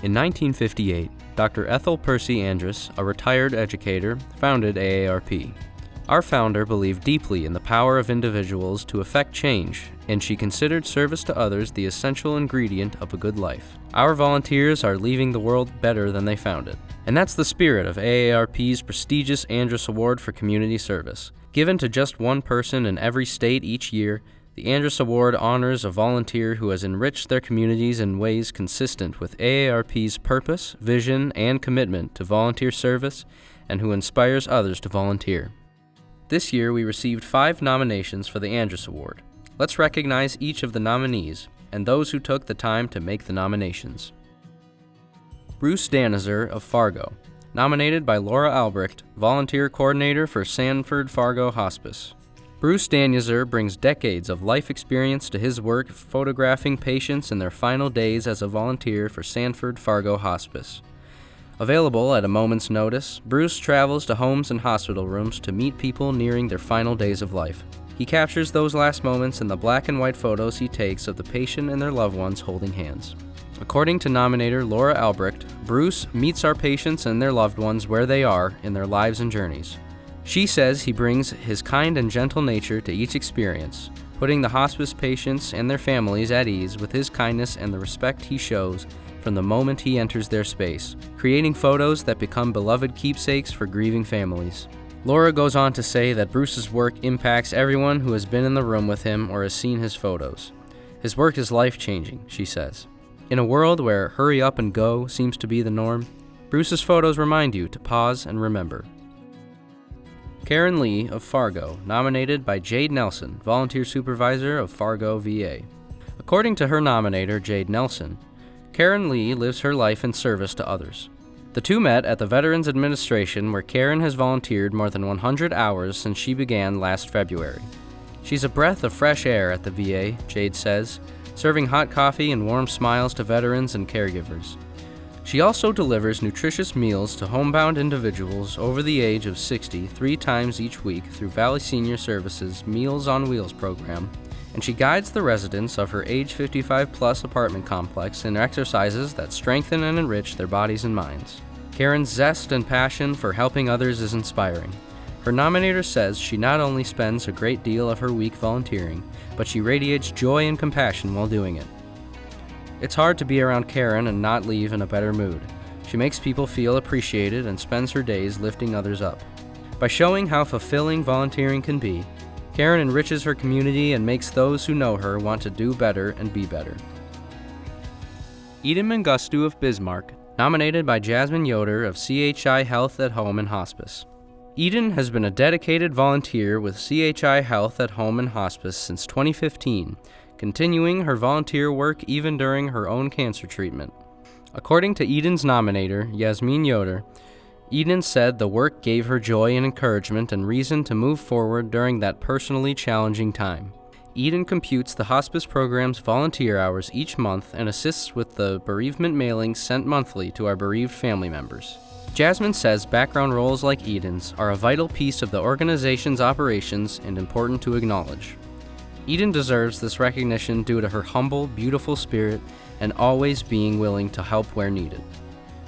In 1958, Dr. Ethel Percy Andrus, a retired educator, founded AARP. Our founder believed deeply in the power of individuals to effect change, and she considered service to others the essential ingredient of a good life. Our volunteers are leaving the world better than they found it. And that's the spirit of AARP's prestigious Andrus Award for Community Service. Given to just one person in every state each year, the Andrus Award honors a volunteer who has enriched their communities in ways consistent with AARP's purpose, vision, and commitment to volunteer service, and who inspires others to volunteer. This year, we received 5 nominations for the Andrus Award. Let's recognize each of the nominees and those who took the time to make the nominations. Bruce Danizer of Fargo, nominated by Laura Albrecht, Volunteer Coordinator for Sanford Fargo Hospice. Bruce Danizer brings decades of life experience to his work photographing patients in their final days as a volunteer for Sanford Fargo Hospice. Available at a moment's notice, Bruce travels to homes and hospital rooms to meet people nearing their final days of life. He captures those last moments in the black and white photos he takes of the patient and their loved ones holding hands. According to nominator Laura Albrecht, Bruce meets our patients and their loved ones where they are in their lives and journeys. She says he brings his kind and gentle nature to each experience, putting the hospice patients and their families at ease with his kindness and the respect he shows from the moment he enters their space, creating photos that become beloved keepsakes for grieving families. Laura goes on to say that Bruce's work impacts everyone who has been in the room with him or has seen his photos. His work is life-changing, she says. In a world where hurry up and go seems to be the norm, Bruce's photos remind you to pause and remember. Karen Lee of Fargo, nominated by Jade Nelson, Volunteer Supervisor of Fargo, VA. According to her nominator, Jade Nelson, Karen Lee lives her life in service to others. The two met at the Veterans Administration, where Karen has volunteered more than 100 hours since she began last February. She's a breath of fresh air at the VA, Jade says, serving hot coffee and warm smiles to veterans and caregivers. She also delivers nutritious meals to homebound individuals over the age of 60 3 times each week through Valley Senior Services' Meals on Wheels program, and she guides the residents of her age 55-plus apartment complex in exercises that strengthen and enrich their bodies and minds. Karen's zest and passion for helping others is inspiring. Her nominator says she not only spends a great deal of her week volunteering, but she radiates joy and compassion while doing it. It's hard to be around Karen and not leave in a better mood. She makes people feel appreciated and spends her days lifting others up. By showing how fulfilling volunteering can be, Karen enriches her community and makes those who know her want to do better and be better. Eden Mangustu of Bismarck, nominated by Jasmine Yoder of CHI Health at Home and Hospice. Eden has been a dedicated volunteer with CHI Health at Home and Hospice since 2015, continuing her volunteer work even during her own cancer treatment. According to Eden's nominator, Yasmin Yoder, Eden said the work gave her joy and encouragement and reason to move forward during that personally challenging time. Eden computes the hospice program's volunteer hours each month and assists with the bereavement mailings sent monthly to our bereaved family members. Jasmine says background roles like Eden's are a vital piece of the organization's operations and important to acknowledge. Eden deserves this recognition due to her humble, beautiful spirit and always being willing to help where needed.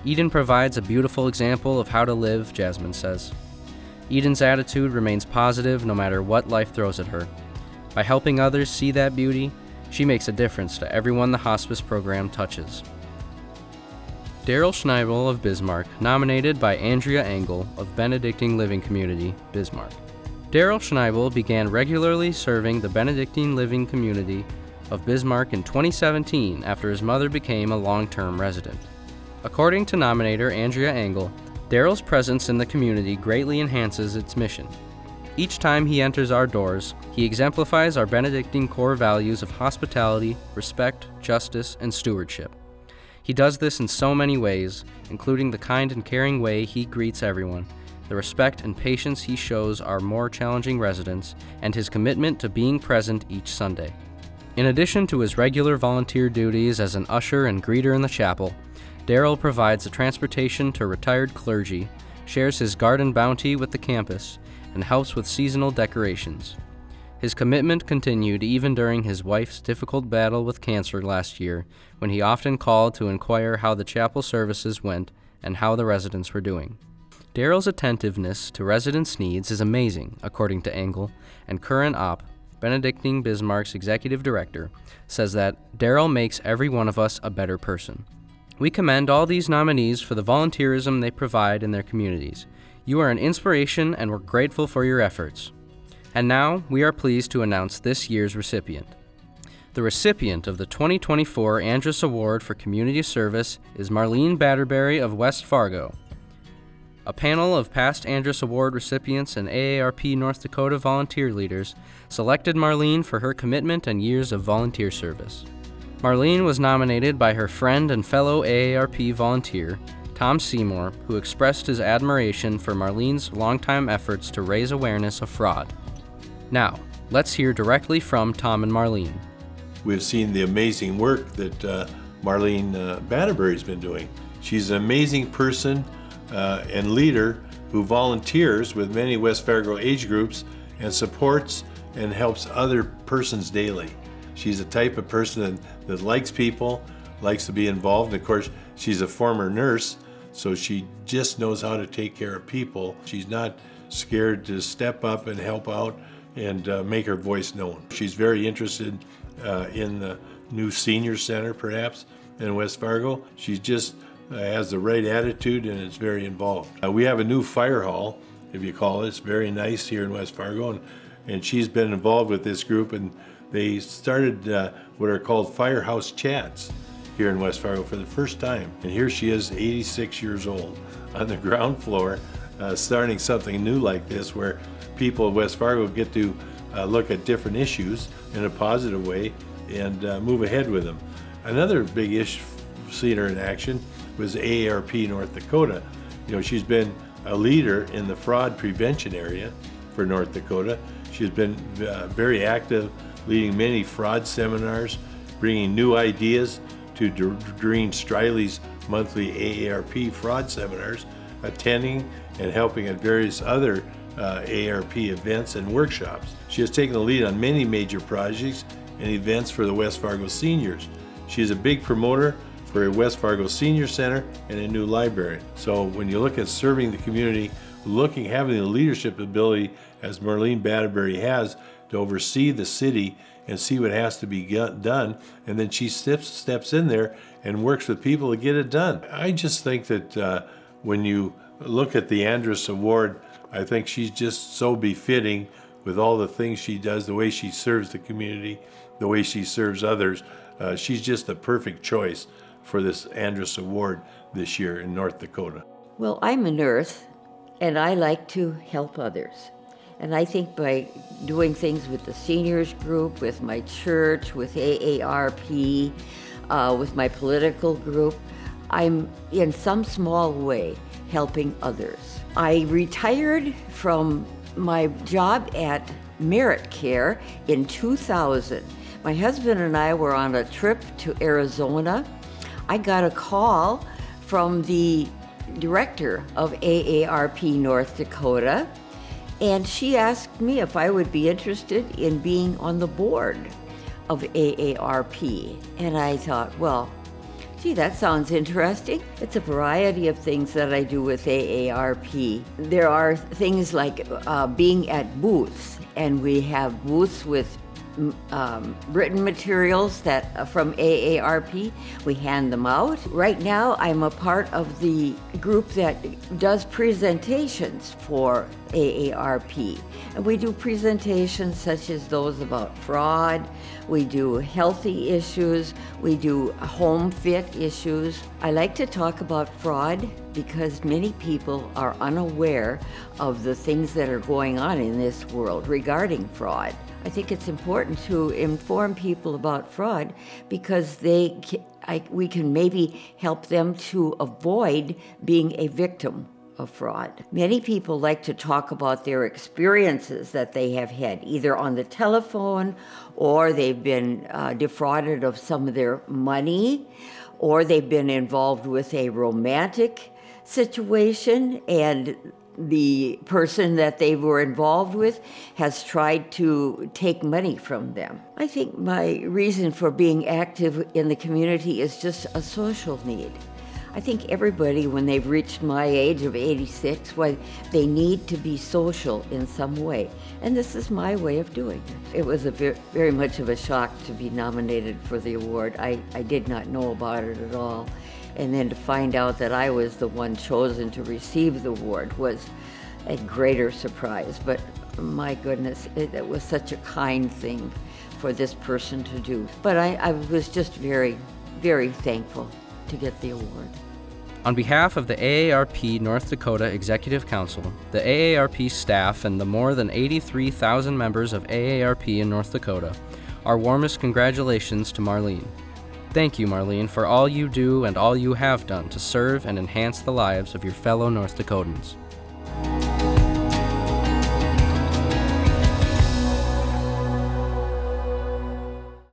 Eden provides a beautiful example of how to live, Jasmine says. Eden's attitude remains positive no matter what life throws at her. By helping others see that beauty, she makes a difference to everyone the hospice program touches. Daryl Schneibel of Bismarck, nominated by Andrea Engel of Benedictine Living Community, Bismarck. Daryl Schneibel began regularly serving the Benedictine Living Community of Bismarck in 2017 after his mother became a long-term resident. According to nominator Andrea Engel, Daryl's presence in the community greatly enhances its mission. Each time he enters our doors, he exemplifies our Benedictine core values of hospitality, respect, justice, and stewardship. He does this in so many ways, including the kind and caring way he greets everyone, the respect and patience he shows our more challenging residents, and his commitment to being present each Sunday. In addition to his regular volunteer duties as an usher and greeter in the chapel, Daryl provides the transportation to retired clergy, shares his garden bounty with the campus, and helps with seasonal decorations. His commitment continued even during his wife's difficult battle with cancer last year, when he often called to inquire how the chapel services went and how the residents were doing. Daryl's attentiveness to residents' needs is amazing, according to Engel, and current op, Benedictine Bismarck's executive director, says that Daryl makes every one of us a better person. We commend all these nominees for the volunteerism they provide in their communities. You are an inspiration, and we're grateful for your efforts. And now, we are pleased to announce this year's recipient. The recipient of the 2024 Andrus Award for Community Service is Marlene Batterberry of West Fargo. A panel of past Andrus Award recipients and AARP North Dakota volunteer leaders selected Marlene for her commitment and years of volunteer service. Marlene was nominated by her friend and fellow AARP volunteer, Tom Seymour, who expressed his admiration for Marlene's longtime efforts to raise awareness of fraud. Now, let's hear directly from Tom and Marlene. We've seen the amazing work that Marlene Batterberry's been doing. She's an amazing person and leader who volunteers with many West Fargo age groups and supports and helps other persons daily. She's a type of person that likes people, likes to be involved. And of course, she's a former nurse, so she just knows how to take care of people. She's not scared to step up and help out and make her voice known. She's very interested in the new senior center, perhaps, in West Fargo. She just has the right attitude and is very involved. We have a new fire hall, if you call it. It's very nice here in West Fargo, and she's been involved with this group, and they started what are called firehouse chats here in West Fargo for the first time. And here she is, 86 years old, on the ground floor, starting something new like this, where people of West Fargo get to look at different issues in a positive way and move ahead with them. Another big issue seen her in action was AARP North Dakota. You know, she's been a leader in the fraud prevention area for North Dakota. She's been very active, leading many fraud seminars, bringing new ideas to Doreen Striley's monthly AARP fraud seminars, attending and helping at various other AARP events and workshops. She has taken the lead on many major projects and events for the West Fargo seniors. She is a big promoter for a West Fargo Senior Center and a new library. So when you look at serving the community, having the leadership ability as Marlene Batterberry has to oversee the city and see what has to be done, and then she steps in there and works with people to get it done. I just think that when you look at the Andrus Award, I think she's just so befitting with all the things she does, the way she serves the community, the way she serves others. She's just the perfect choice for this Andrus Award this year in North Dakota. Well, I'm a nurse, and I like to help others. And I think by doing things with the seniors group, with my church, with AARP, with my political group, I'm in some small way helping others. I retired from my job at Merit Care in 2000. My husband and I were on a trip to Arizona. I got a call from the director of AARP North Dakota, and she asked me if I would be interested in being on the board of AARP. And I thought, well, gee, that sounds interesting. It's a variety of things that I do with AARP. There are things like being at booths, and we have booths with written materials that from AARP. We hand them out. Right now, I'm a part of the group that does presentations for AARP. And we do presentations such as those about fraud. We do healthy issues. We do home fit issues. I like to talk about fraud because many people are unaware of the things that are going on in this world regarding fraud. I think it's important to inform people about fraud because we can maybe help them to avoid being a victim of fraud. Many people like to talk about their experiences that they have had, either on the telephone, or they've been defrauded of some of their money, or they've been involved with a romantic situation, and the person that they were involved with has tried to take money from them. I think my reason for being active in the community is just a social need. I think everybody, when they've reached my age of 86, they need to be social in some way. And this is my way of doing it. It was very much of a shock to be nominated for the award. I did not know about it at all. And then to find out that I was the one chosen to receive the award was a greater surprise. But my goodness, it was such a kind thing for this person to do. But I was just very, very thankful to get the award. On behalf of the AARP North Dakota Executive Council, the AARP staff, and the more than 83,000 members of AARP in North Dakota, our warmest congratulations to Marlene. Thank you, Marlene, for all you do and all you have done to serve and enhance the lives of your fellow North Dakotans.